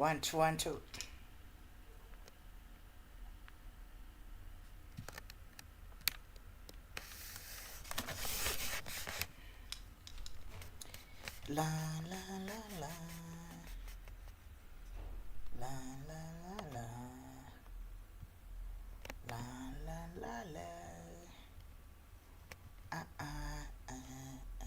One, two, one, two. La la la la. La la la la. La la la la. Ah ah ah ah.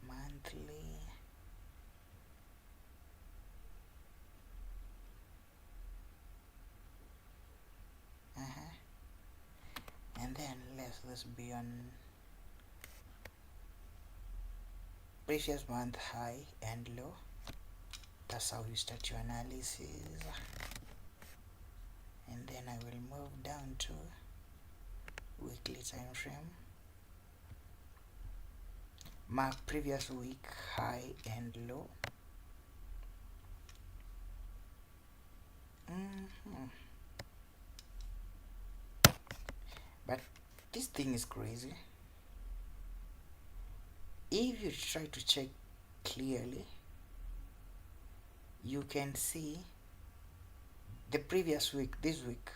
Monthly. And then let's be on previous month high and low. That's how you start your analysis. And then I will move down to weekly time frame. Mark previous week high and low. But this thing is crazy. If you try to check clearly, you can see the previous week, this week,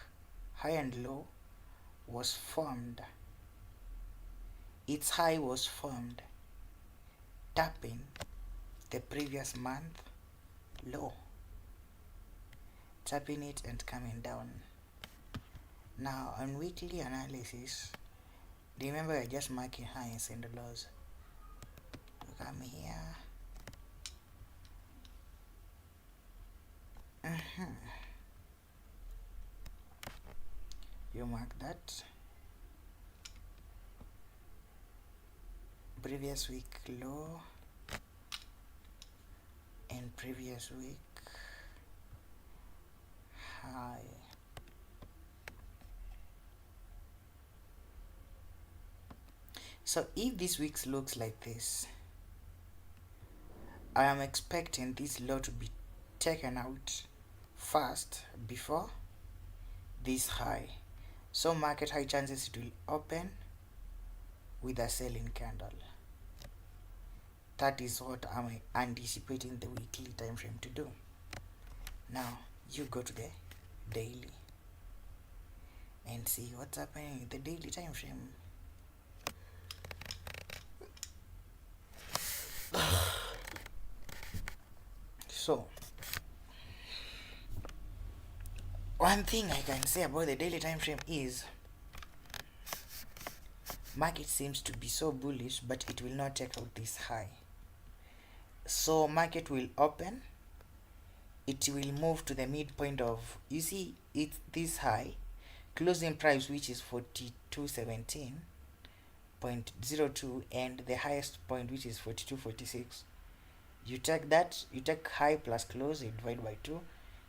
high and low was formed. Its high was formed tapping the previous month low, tapping it and coming down. Now on weekly analysis, remember I just marking highs and lows. Come here. You mark that. Previous week low and previous week high. So if this week looks like this, I am expecting this low to be taken out first before this high. So market high chances it will open with a selling candle. That is what I'm anticipating the weekly time frame to do. Now you go to the daily and see what's happening in the daily time frame. So one thing I can say about the daily time frame is market seems to be so bullish, but it will not take out this high. So market will open, it will move to the midpoint of, you see, it's this high closing price, which is 4217.02, and the highest point, which is 4246. You take that, you take high plus close, you divide by 2,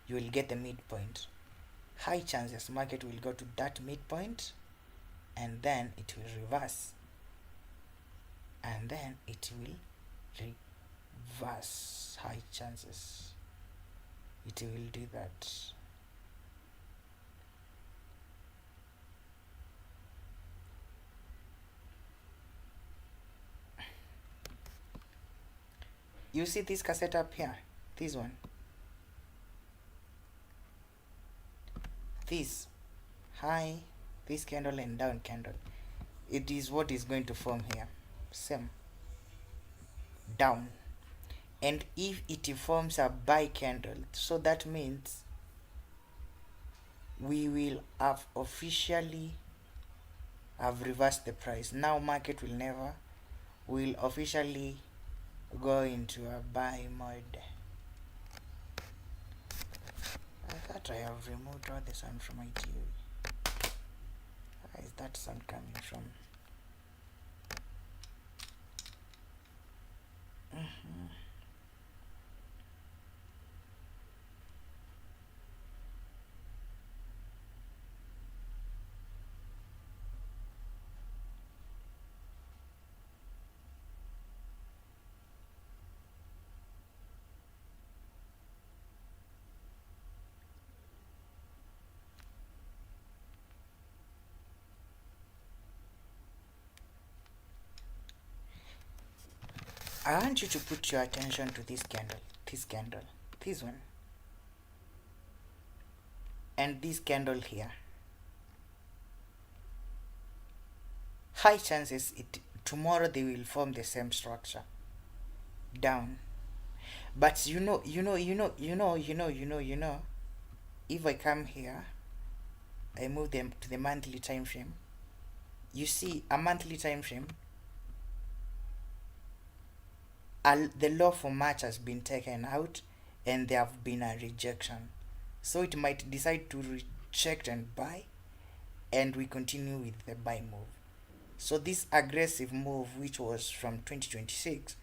you will get the midpoint. High chances market will go to that midpoint and then it will reverse, and then it will reverse. High chances it will do that. You see this cassette up here, this one, this high, this candle and down candle, it is what is going to form here. Same down, and if it forms a buy candle, so that means we will have officially have reversed the price. Now market will officially go into a buy mode. I thought I have removed all the sound from my TV. Where is that sound coming from? I want you to put your attention to this candle, this one, and this candle here. High chances tomorrow they will form the same structure down. But if I come here, I move them to the monthly time frame. You see, a monthly time frame, the law for March has been taken out, and there have been a rejection. So it might decide to reject and buy, and we continue with the buy move. So this aggressive move, which was from 2026,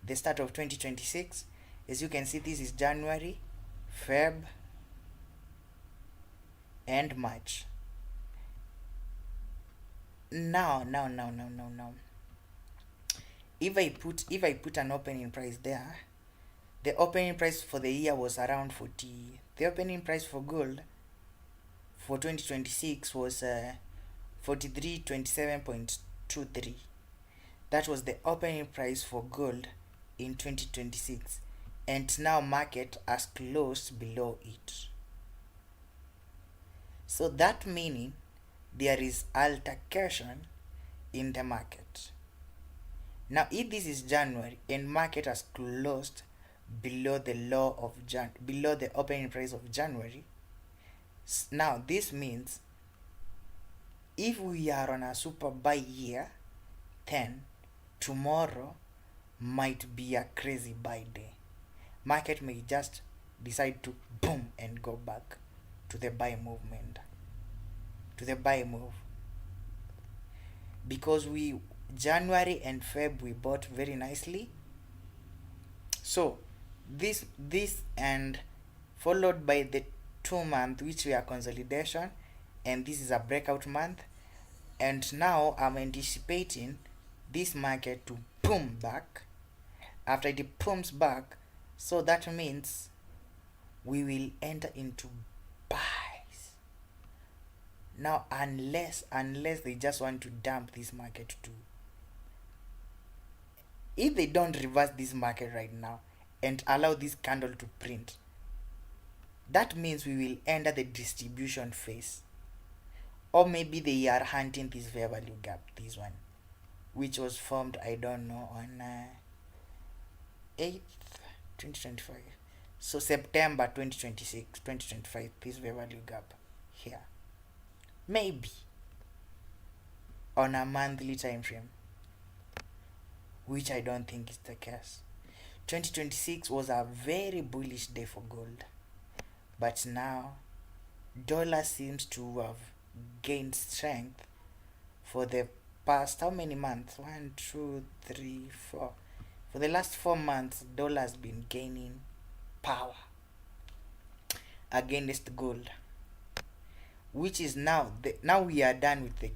the start of 2026, as you can see, this is January, Feb, and March. Now, if I put an opening price there, the opening price for the year was around 40. The opening price for gold for 2026 was 4327.23. That was the opening price for gold in 2026, and now market has closed below it. So that meaning there is altercation in the market. Now if this is January and market has closed below the below the opening price of January, now this means if we are on a super buy year, then tomorrow might be a crazy buy day. Market may just decide to boom and go back to the buy movement, to the buy move, because January and Feb we bought very nicely. So this and followed by the 2 month, which we are consolidation, and this is a breakout month, and now I'm anticipating this market to boom back. After it booms back, so that means we will enter into buys. Now unless they just want to dump this market too, if they don't reverse this market right now and allow this candle to print, that means we will enter the distribution phase. Or maybe they are hunting this fair value gap, this one, which was formed, I don't know, on 8th 2025. So September 2026, 2025, this fair value gap here. Maybe on a monthly time frame, which I don't think is the case. 2026 was a very bullish day for gold, but now dollar seems to have gained strength for the past how many months? 1, 2, 3, 4. For the last 4 months, dollar has been gaining power against gold, which is now we are done with the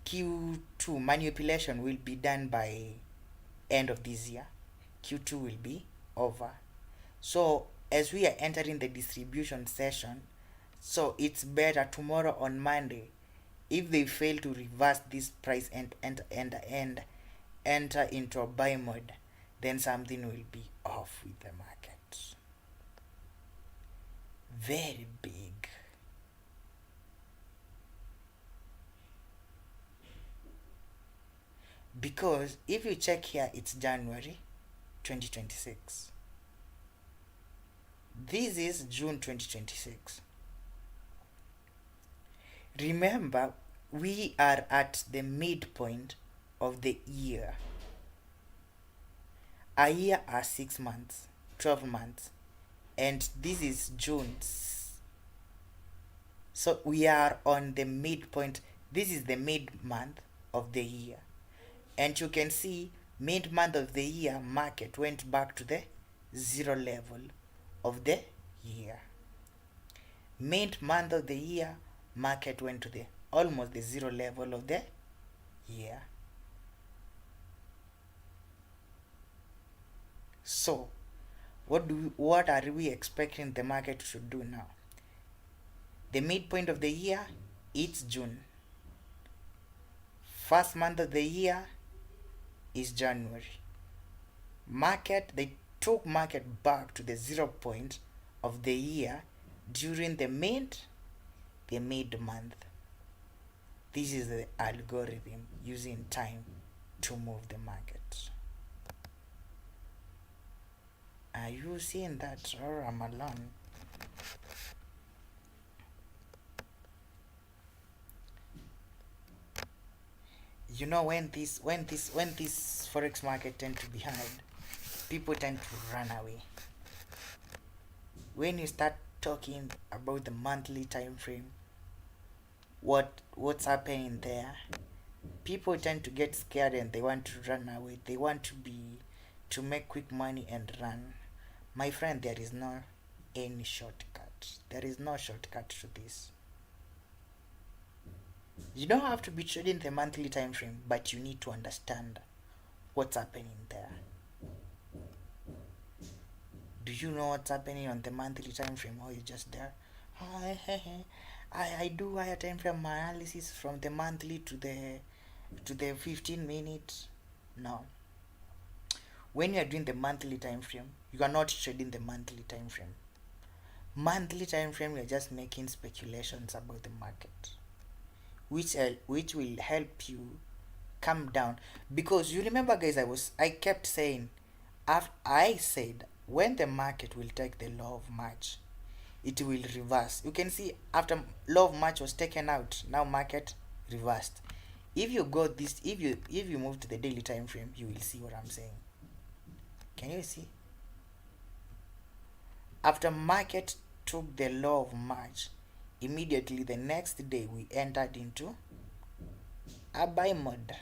Q2 manipulation will be done by end of this year. Q2 will be over. So as we are entering the distribution session, so it's better tomorrow on Monday, if they fail to reverse this price and enter into a buy mode, then something will be off with the market. Very big. Because if you check here, it's January 2026. This is June 2026. Remember, we are at the midpoint of the year. A year are 6 months, 12 months, and this is June. So we are on the midpoint. This is the mid month of the year, and you can see mid month of the year market went back to the zero level of the year. Mid month of the year market went to the almost the zero level of the year. So what are we expecting the market should do now? The midpoint of the year, it's June. First month of the year, is January. They took market back to the 0 point of the year during the mid month. This is the algorithm using time to move the market. Are you seeing that, or am I alone? You know, when this forex market tend to be hard, people tend to run away. When you start talking about the monthly time frame, what's happening there, people tend to get scared and they want to run away. They want to make quick money and run. My friend, there is no any shortcut. There is no shortcut to this. You don't have to be trading the monthly time frame, but you need to understand what's happening there. Do you know what's happening on the monthly time frame, or you just there? I do higher time frame analysis from the monthly to the 15 minutes. No. When you are doing the monthly time frame, you are not trading the monthly time frame. Monthly time frame, you are just making speculations about the market, which will help you calm down. Because you remember, guys, I kept saying, I said when the market will take the law of March, it will reverse. You can see after law of March was taken out, now market reversed. If you go this, if you move to the daily time frame, you will see what I'm saying. Can you see? After market took the law of March, immediately the next day we entered into a buy mode.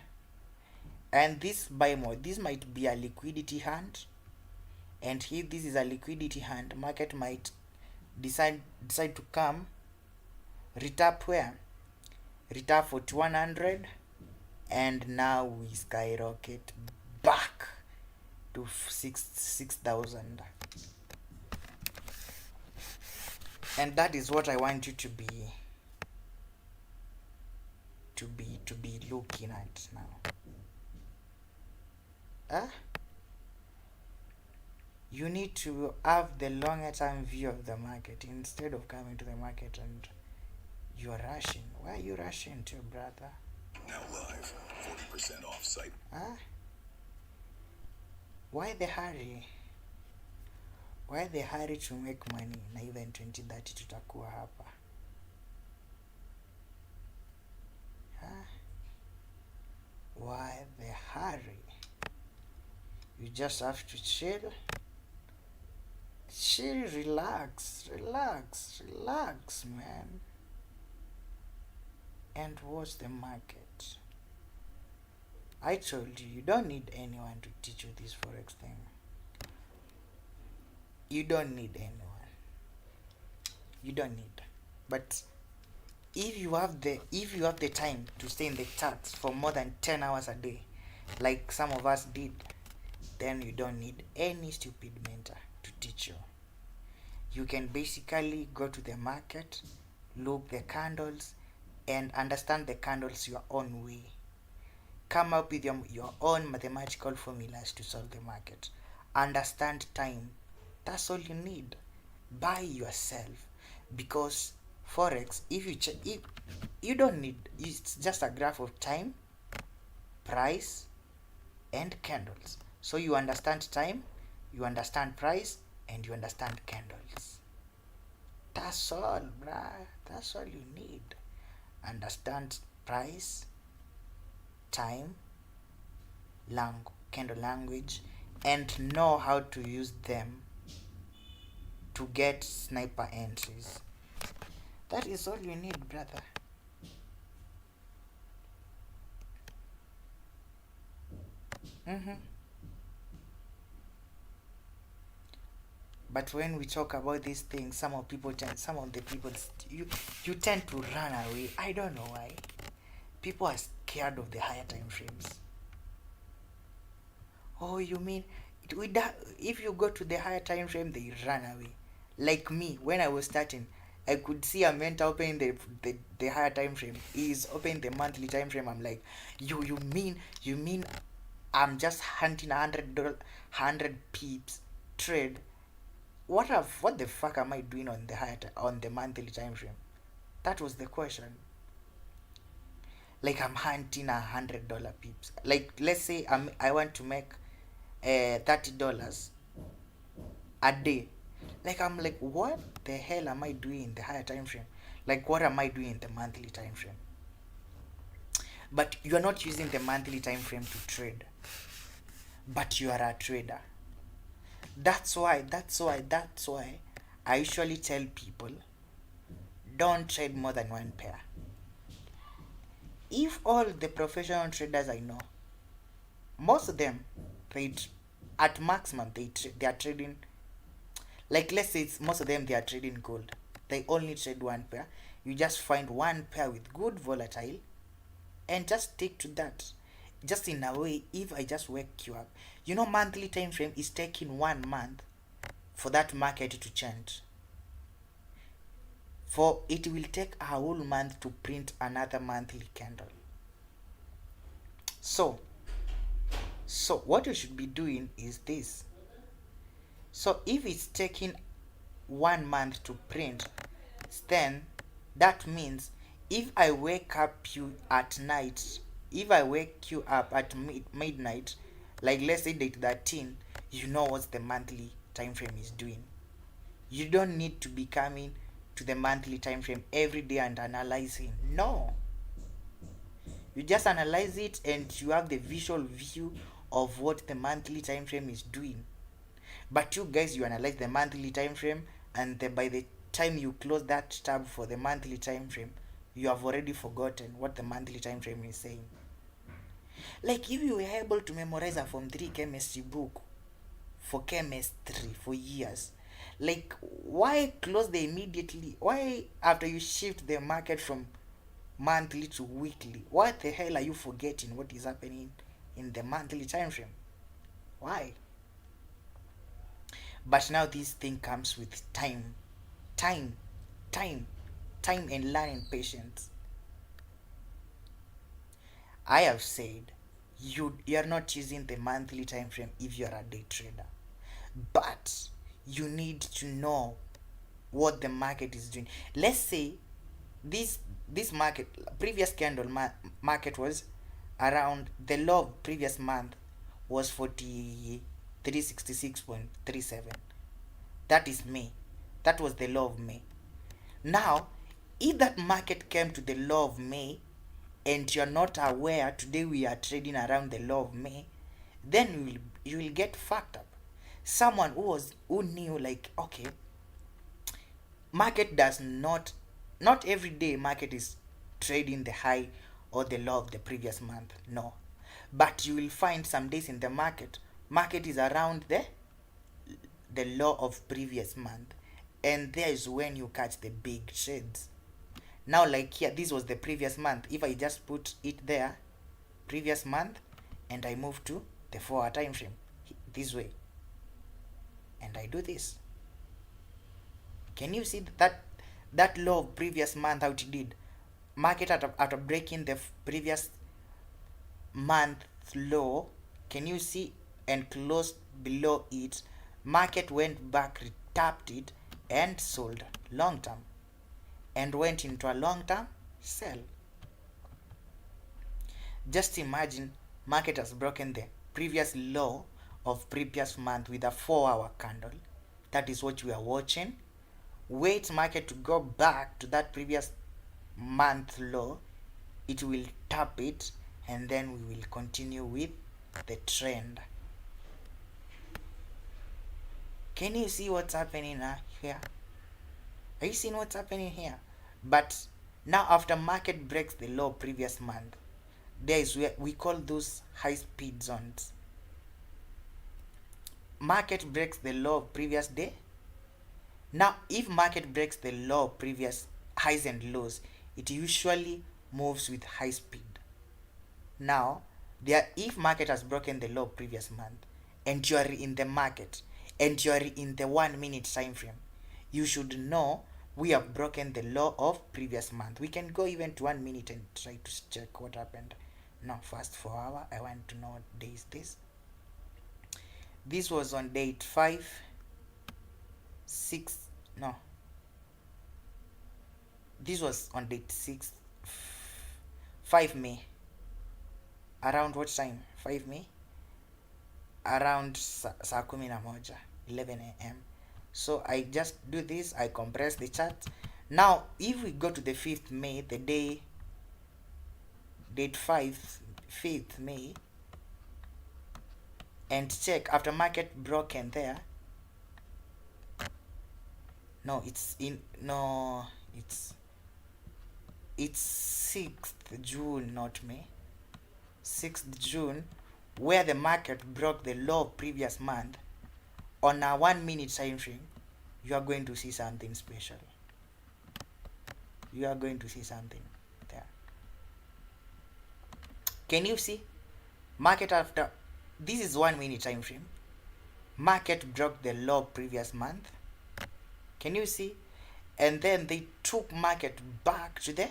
And this buy mode, this might be a liquidity hand. And if this is a liquidity hand, market might decide to come, retap where? Retap for 100, and now we skyrocket back to 6,000. And that is what I want you to be looking at now. You need to have the longer term view of the market instead of coming to the market and you are rushing. Why are you rushing to, brother? Now live, 40% off site. Why the hurry? Why the hurry to make money? Na even 2030 tutakuwa hapa. Why the hurry? You just have to chill, relax, man, and watch the market. I told you, you don't need anyone to teach you this forex thing. You don't need anyone. You don't need. But if you have the time to stay in the charts for more than 10 hours a day, like some of us did, then you don't need any stupid mentor to teach you. You can basically go to the market, look the candles, and understand the candles your own way. Come up with your own mathematical formulas to solve the market. Understand time. That's all you need. By yourself. Because forex, if you don't need, it's just a graph of time, price, and candles. So you understand time, you understand price, and you understand candles. That's all, bruh. That's all you need. Understand price, time, candle language, and know how to use them to get sniper entries. That is all you need, brother. But when we talk about these things, some of the people you tend to run away. I don't know why. People are scared of the higher time frames. Oh, you mean if you go to the higher time frame, they run away? Like me, when I was starting, I could see a mentor opening the higher time frame. He's opening the monthly time frame. I'm like, you mean I'm just hunting $100 pips trade. What the fuck am I doing on the on the monthly time frame? That was the question. Like I'm hunting $100 pips. Like let's say I want to make $30 a day. Like I'm like, what the hell am I doing in the higher time frame? Like what am I doing in the monthly time frame? But you are not using the monthly time frame to trade. But you are a trader. That's why I usually tell people don't trade more than one pair. If all the professional traders I know, most of them trade at maximum they are trading, like let's say it's most of them they are trading gold. They only trade one pair. You just find one pair with good volatile and just stick to that. Just in a way, if I just wake you up, monthly time frame is taking 1 month for that market to change. For it will take a whole month to print another monthly candle. So what you should be doing is this. So if it's taking 1 month to print, then that means if I wake up you at night, if I wake you up at midnight, like let's say date 13, you know what the monthly time frame is doing. You don't need to be coming to the monthly time frame every day and analyzing. No, you just analyze it and you have the visual view of what the monthly time frame is doing. But you guys, you analyze the monthly time frame, and by the time you close that tab for the monthly time frame, you have already forgotten what the monthly time frame is saying. Like if you were able to memorize a Form 3 chemistry book for chemistry for years, like why close the immediately? Why after you shift the market from monthly to weekly? What the hell are you forgetting what is happening in the monthly time frame? Why? But now this thing comes with time, time, time, time and learning patience. I have said you are not using the monthly time frame if you are a day trader, but you need to know what the market is doing. Let's say this market previous candle market was around the low of previous month was 4366.37. That is May. That was the low of May. Now if that market came to the low of May and you're not aware today we are trading around the low of May, then you will get fucked up. Someone who knew, like, okay, market does not every day market is trading the high or the low of the previous month. No, but you will find some days in the market is around the low of previous month, and there is when you catch the big trades. Now like here, this was the previous month. If I just put it there, previous month, and I move to the 4-hour time frame this way, and I do this, can you see that low of previous month how it did? Market after breaking the previous month low, can you see, and closed below it, market went back, tapped it, and sold long term, and went into a long term sell. Just imagine market has broken the previous low of previous month with a 4-hour candle. That is what we are watching. Wait market to go back to that previous month low. It will tap it, and then we will continue with the trend. Can you see what's happening here? Are you seeing what's happening here? But now after market breaks the low previous month, there is where we call those high speed zones. Market breaks the low of previous day. Now if market breaks the low of previous highs and lows, it usually moves with high speed. Now if market has broken the low previous month and you are in the market and you are in the 1 minute time frame, you should know we have broken the low of previous month. We can go even to 1 minute and try to check what happened. No, first 4 hour. I want to know what day is this. This was on date 5 6 no, this was on date 6 5 May. Around what time? 5 May, around saa 11 11 a.m. So I just do this, I compress the chart. Now if we go to the 5th May, the day date 5th May, and check after market broken there. No, it's in no, it's 6th June, not May. 6th June, where the market broke the low of previous month on a 1 minute time frame. You are going to see something special. You are going to see something there. Can you see? Market after this is 1 minute time frame. Market broke the low previous month. Can you see? And then they took market back to the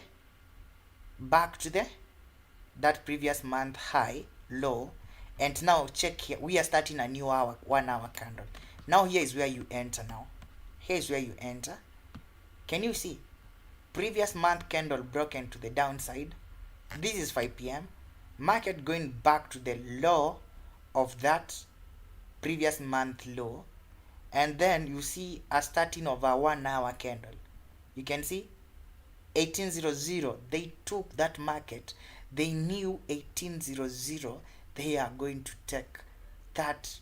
that previous month high, low, and now check here. We are starting a new hour, 1 hour candle. Now here is where you enter. Now here is where you enter. Can you see? Previous month candle broken to the downside. This is 5 p.m. Market going back to the low of that previous month low, and then you see a starting of a 1 hour candle. You can see 1800. They took that market. They knew 1800 they are going to take that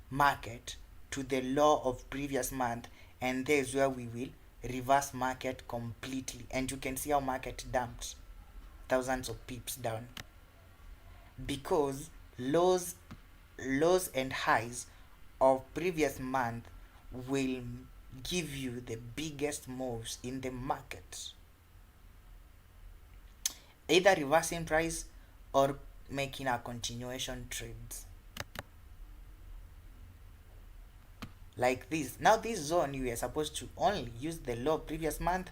market to the low of previous month, and there's where we will reverse market completely. And you can see how market dumped thousands of pips down, because lows and highs of previous month will give you the biggest moves in the market, either reversing price or making a continuation trades like this. Now this zone, you are supposed to only use the low previous month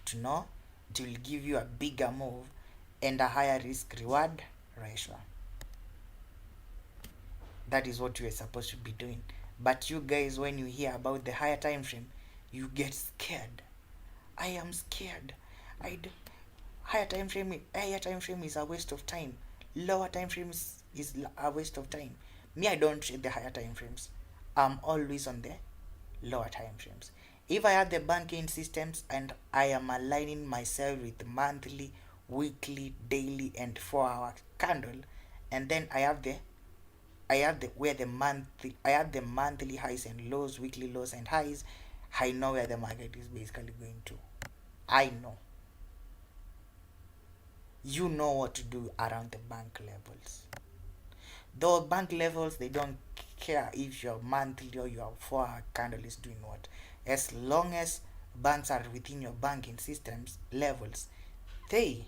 to know it will give you a bigger move and a higher risk reward ratio. That is what you are supposed to be doing. But you guys, when you hear about the higher time frame, you get scared. I am scared. Higher time frame is a waste of time. Lower time frames is a waste of time. Me, I don't trade the higher time frames. I'm always on the lower time frames. If I have the banking systems and I am aligning myself with monthly, weekly, daily, and 4 hour candle, and then I have the monthly highs and lows, weekly lows and highs, I know where the market is basically going to. I know. You know what to do around the bank levels. Though bank levels, they don't care if your monthly or your 4 hour candle is doing what. As long as banks are within your banking systems levels, they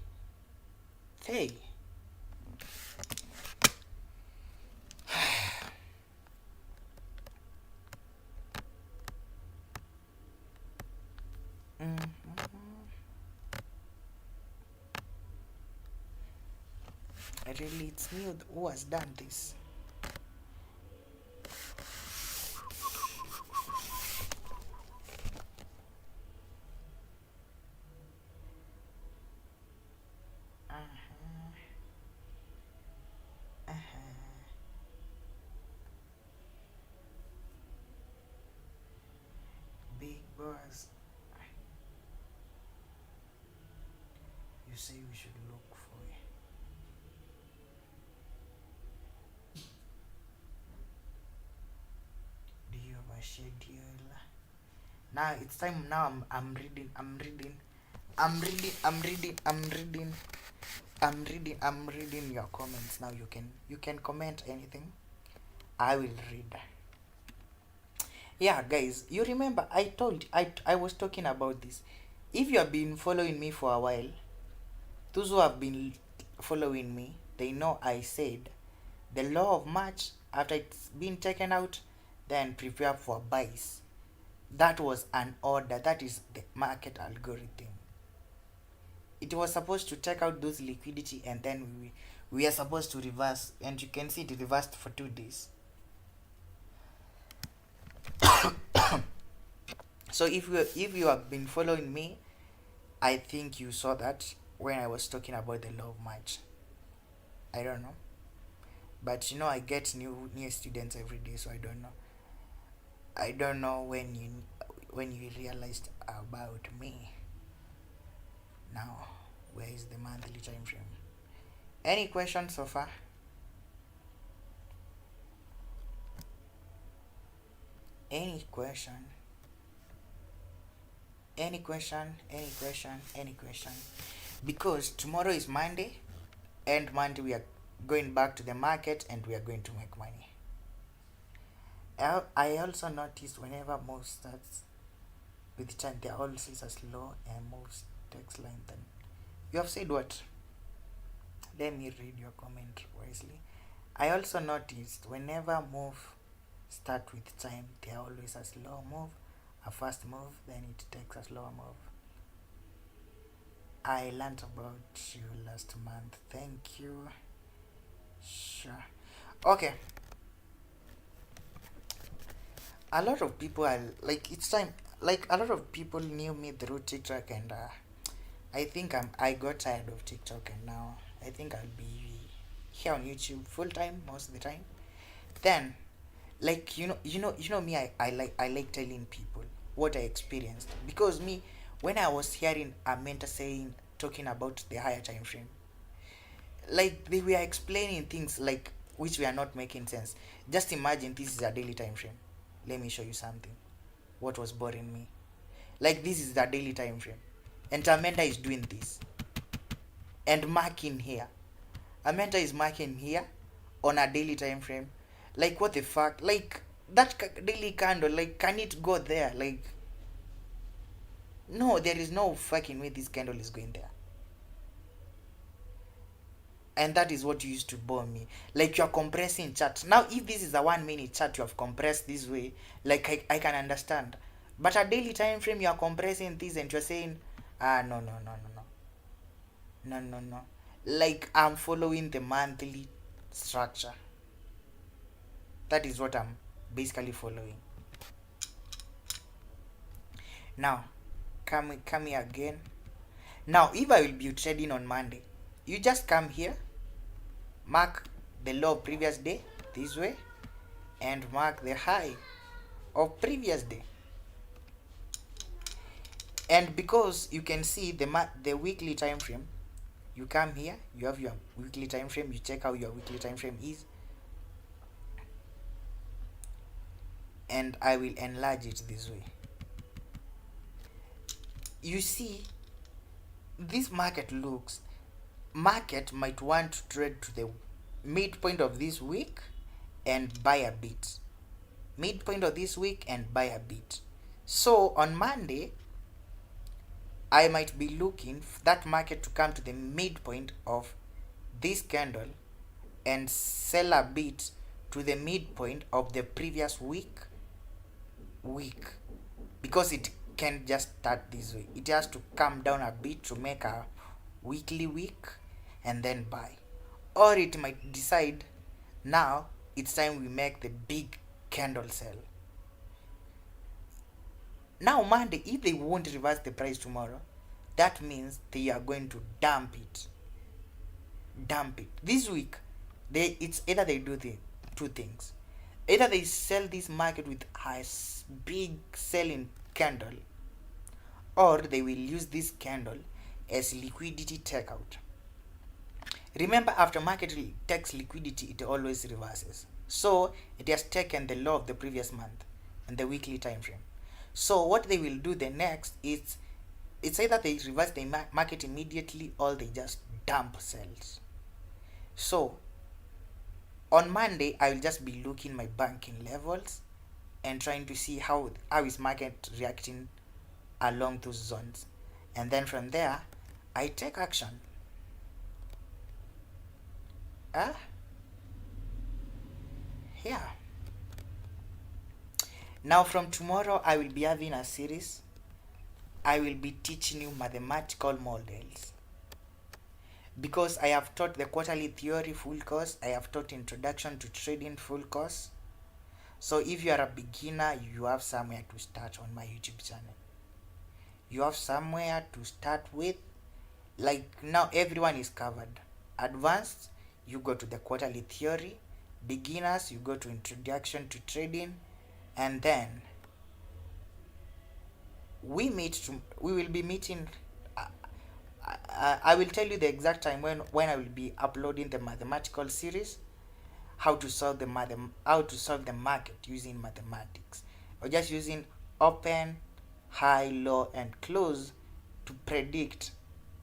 really, it's new. Who has done this? Bigboss. You say we should look for it. Do you have a schedule? Now it's time. Now I'm reading your comments. Now you can comment anything. I will read. Yeah, guys, you remember I was talking about this. If you have been following me for a while, those who have been following me, they know I said the law of March, after it's been taken out, then prepare for buys. That was an order. That is the market algorithm. It was supposed to take out those liquidity, and then we are supposed to reverse, and you can see it reversed for 2 days. So if you have been following me, I think you saw that when I was talking about the law of March. I don't know, but I get new students every day, so I don't know when you realized about me. Now, where is the monthly time frame? Any questions so far? Any question? Any question? Any question? Any question? Because tomorrow is Monday, and Monday we are going back to the market and we are going to make money. I also noticed whenever move starts with time, there always is a slow and moves takes line. Then you have said what? Let me read your comment wisely. I also noticed whenever move start with time, there always a slow move, a fast move, then it takes a slower move. I learned about you last month. Thank you. Sure. Okay. A lot of people are like, it's time. Like, a lot of people knew me through TikTok, and I think I got tired of TikTok, and now I think I'll be here on YouTube full time most of the time. Then, like, me, I like telling people what I experienced, because me, when I was hearing a mentor talking about the higher time frame, like, they were explaining things like which were not making sense. Just imagine this is a daily time frame. Let me show you something. What was boring me? Like, this is the daily time frame, and Amanda is doing this and marking here. Amanda is marking here on a daily time frame. Like, what the fuck? Like, that daily candle, like, can it go there? Like, no, there is no fucking way this candle is going there. And that is what used to bore me. Like, you're compressing chat. Now, if this is a 1 minute chat you have compressed this way, like, I can understand. But a daily time frame, you are compressing this and you're saying, no, no, no, no, no. No, no, no. Like, I'm following the monthly structure. That is what I'm basically following. Now, come here again. Now, if I will be trading on Monday, you just come here, mark the low of previous day this way, and mark the high of previous day. And because you can see the weekly time frame, you come here, you have your weekly time frame, you check how your weekly time frame is, and I will enlarge it this way. You see, this market might want to trade to the midpoint of this week and buy a bit. Midpoint of this week and buy a bit. So on Monday, I might be looking for that market to come to the midpoint of this candle and sell a bit to the midpoint of the previous week, because it can't just start this way. It has to come down a bit to make a weekly week and then buy. Or it might decide, now it's time we make the big candle sell. Now Monday, if they won't reverse the price tomorrow, that means they are going to dump it. This week, it's either they do the two things. Either they sell this market with a big selling candle, or they will use this candle as liquidity takeout. Remember, after market takes liquidity, it always reverses. So it has taken the low of the previous month and the weekly time frame. So what they will do the next is, it's either they reverse the market immediately or they just dump sales. So on Monday, I will just be looking my banking levels and trying to see how is market reacting along those zones, and then from there I take action. Yeah. Now from tomorrow I will be having a series. I will be teaching you mathematical models. because I have taught the quarterly theory full course, I have taught introduction to trading full course. So if you are a beginner, you have somewhere to start on my YouTube channel. You have somewhere to start with. Like now everyone is covered. Advanced, you go to the quarterly theory. Beginners, you go to introduction to trading. And then we will be meeting. I will tell you the exact time when I will be uploading the mathematical series, how to solve the market using mathematics, or just using open, high, low, and close to predict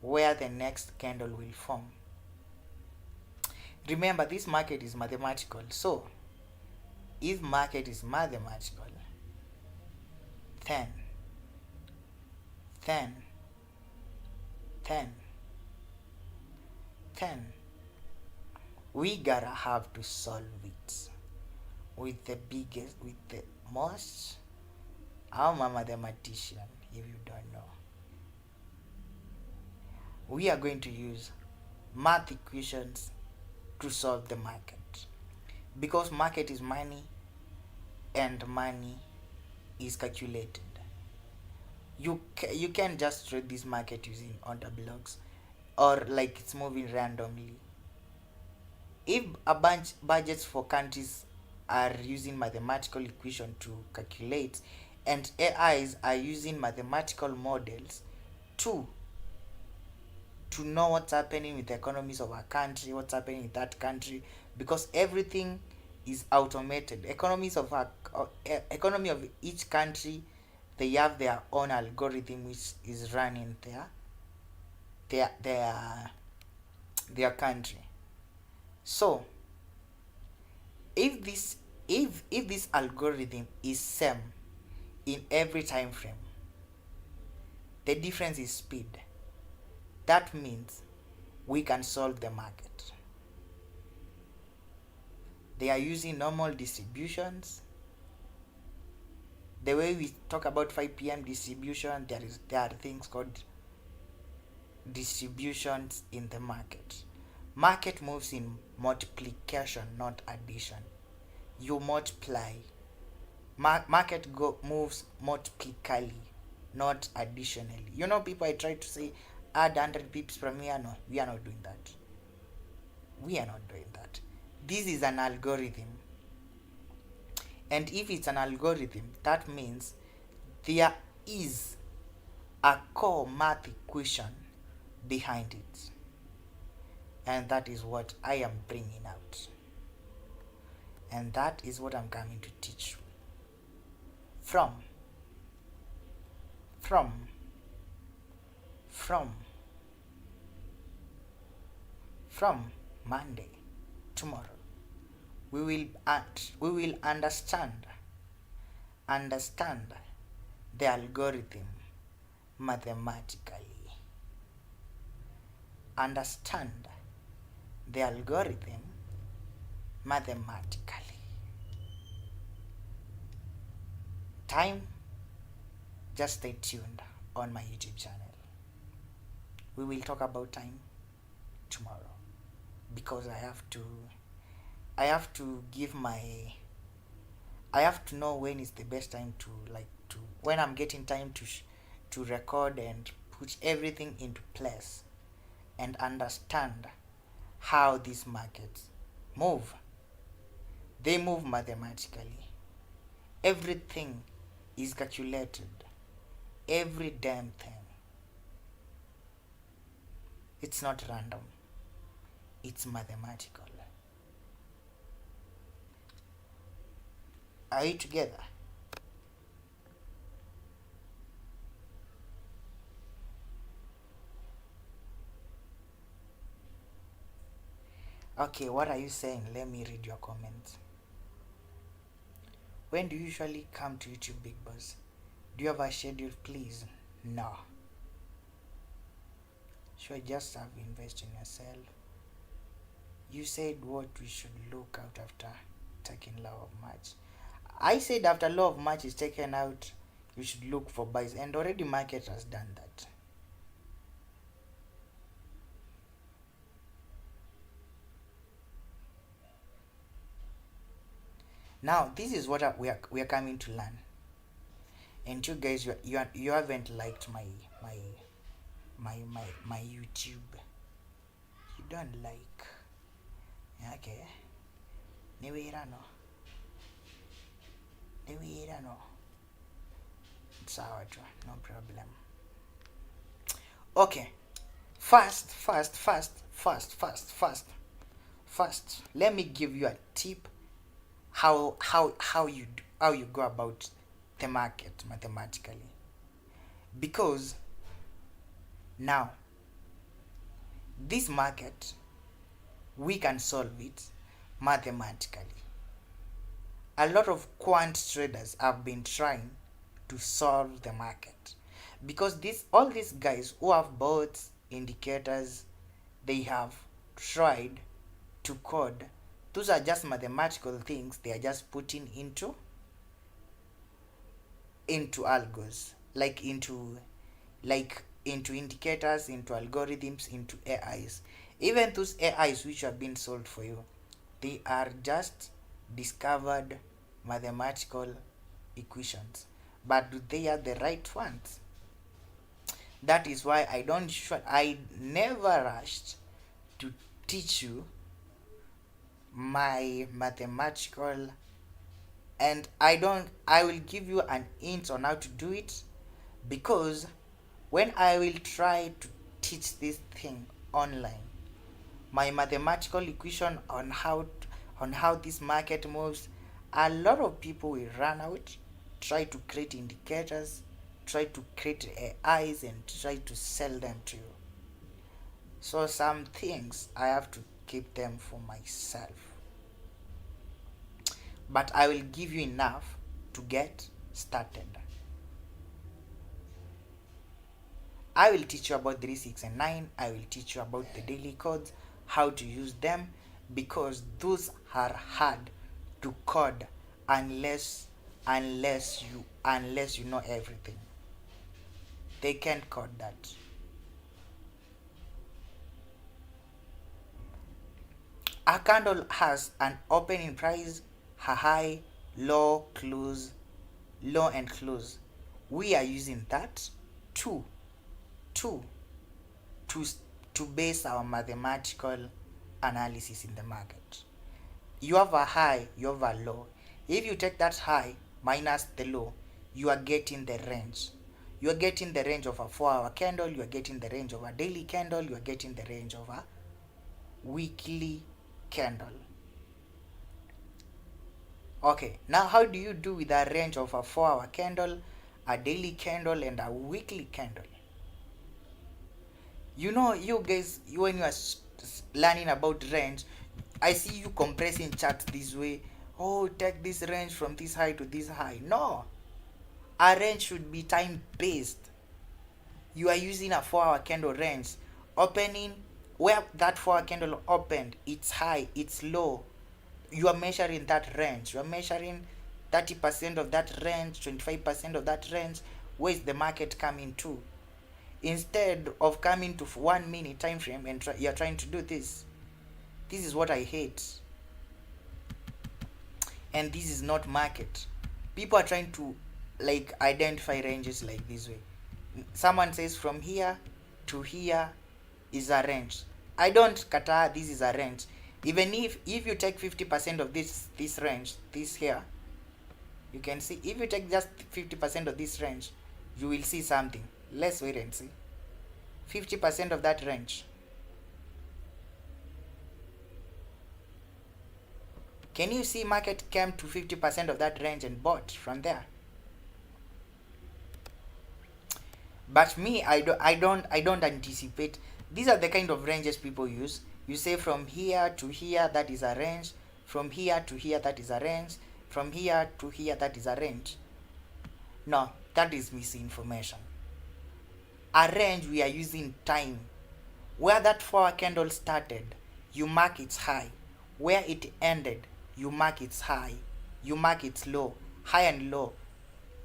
where the next candle will form. Remember, this market is mathematical. So if market is mathematical, then then then then we gotta have to solve it with the biggest, with the most. I'm a mathematician, if you don't know. We are going to use math equations to solve the market, because market is money and money is calculated. You can just trade this market using order blocks, or like it's moving randomly. If a bunch budgets for countries are using mathematical equation to calculate, and AIs are using mathematical models to know what's happening with the economies of a country, what's happening in that country, because everything is automated. Economy of each country, they have their own algorithm which is running their their their country. So if this algorithm is same in every time frame, the difference is speed. That means we can solve the market. They are using normal distributions. The way we talk about 5 p.m. distribution, there are things called distributions in the market. Market moves in multiplication, not addition. You multiply. Market moves multiplically, not additionally. You know, people I try to say add 100 pips from here. No, we are not doing that. We are not doing that. This is an algorithm. And if it's an algorithm, that means there is a core math equation behind it. And that is what I am bringing out. And that is what I'm coming to teach you. From Monday, tomorrow, we will understand the algorithm mathematically. Understand the algorithm mathematically. Time, just stay tuned on my YouTube channel. We will talk about time tomorrow, because I have to give I have to know when is the best time to when I'm getting time to record and put everything into place and understand how these markets move. They move mathematically. Everything is calculated. Every damn thing. It's not random. It's mathematical. Are you together? Okay, what are you saying? Let me read your comments. When do you usually come to YouTube, Bigboss? Do you have a schedule, please? No. Sure, just have invest in yourself. You said what we should look out after taking law of March. I said after law of March is taken out, you should look for buys, and already market has done that. Now this is what we are coming to learn. And you guys, you haven't liked my YouTube. You don't like. Okay. Niwirano. Sawa tu, no problem. Okay. Fast. Let me give you a tip how you go about the market mathematically. Because now this market, we can solve it mathematically. A lot of quant traders have been trying to solve the market, because all these guys who have bots, indicators, they have tried to code. Those are just mathematical things they are just putting into algos, like into indicators, into algorithms, into AIs. Even those AIs which have been sold for you, they are just discovered mathematical equations, but do they are the right ones? That is why I never rushed to teach you my mathematical, and I will give you an hint on how to do it, because when I will try to teach this thing online, my mathematical equation on how this market moves, a lot of people will run out, try to create indicators, try to create AIs, and try to sell them to you. So some things I have to keep them for myself, but I will give you enough to get started. I will teach you about 3, 6, and 9. I will teach you about the daily codes, how to use them, because those are hard to code unless you know everything. They can't code that. A candle has an opening price, a high, low, close, low and close. We are using that to base our mathematical analysis in the market. You have a high, you have a low. If you take that high minus the low, you are getting the range. You are getting the range of a 4-hour candle, you are getting the range of a daily candle, you are getting the range of a weekly candle. Okay, now how do you do with a range of a 4-hour candle, a daily candle, and a weekly candle? You guys, when you are learning about range, I see you compressing charts this way. Oh, take this range from this high to this high. No, a range should be time based. You are using a 4-hour candle range, opening where that 4-hour candle opened, it's high, it's low. You are measuring that range. You are measuring 30% of that range, 25% of that range. Where is the market coming to? Instead of coming to 1 minute time frame and you're trying to do this. This is what I hate. And this is not market. People are trying to identify ranges like this way. Someone says from here to here is a range. I don't kata this is a range. Even if you take 50% of this range, this here, you can see, if you take just 50% of this range, you will see something. Let's wait and see. 50% of that range. Can you see market came to 50% of that range and bought from there? But me, I don't anticipate. These are the kind of ranges people use. You say from here to here, that is a range. From here to here, that is a range. From here to here, that is a range. No, that is misinformation. A range, we are using time. Where that 4-hour candle started, you mark its high. Where it ended, you mark its high. You mark its low. High and low.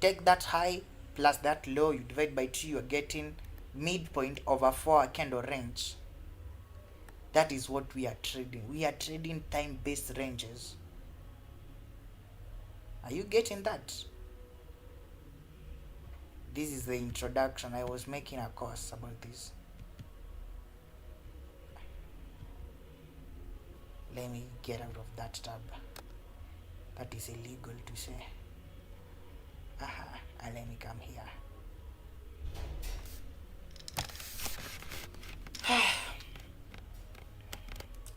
Take that high plus that low, you divide by 2, you are getting midpoint of a 4-hour candle range. That is what we are trading. We are trading time-based ranges. Are you getting that? This is the introduction. I was making a course about this. Let me get out of that tab. That is illegal to say. And let me come here.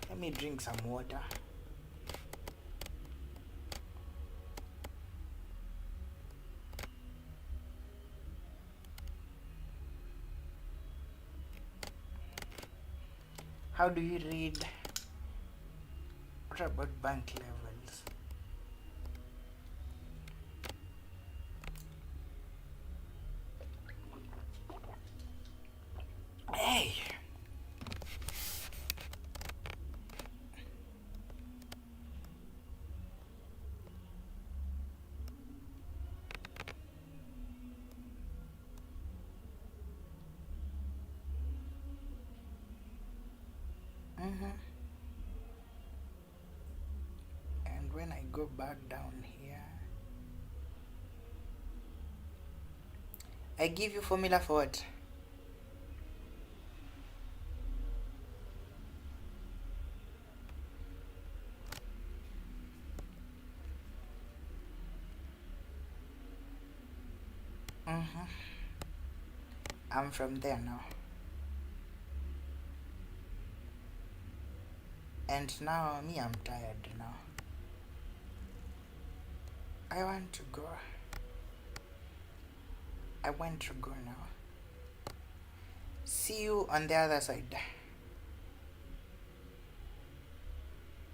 Let me drink some water. How do you read? What about bank levels? Hey! And when I go back down here, I give you formula for what? I'm from there now. And now I'm tired now. I want to go. I want to go now. See you on the other side.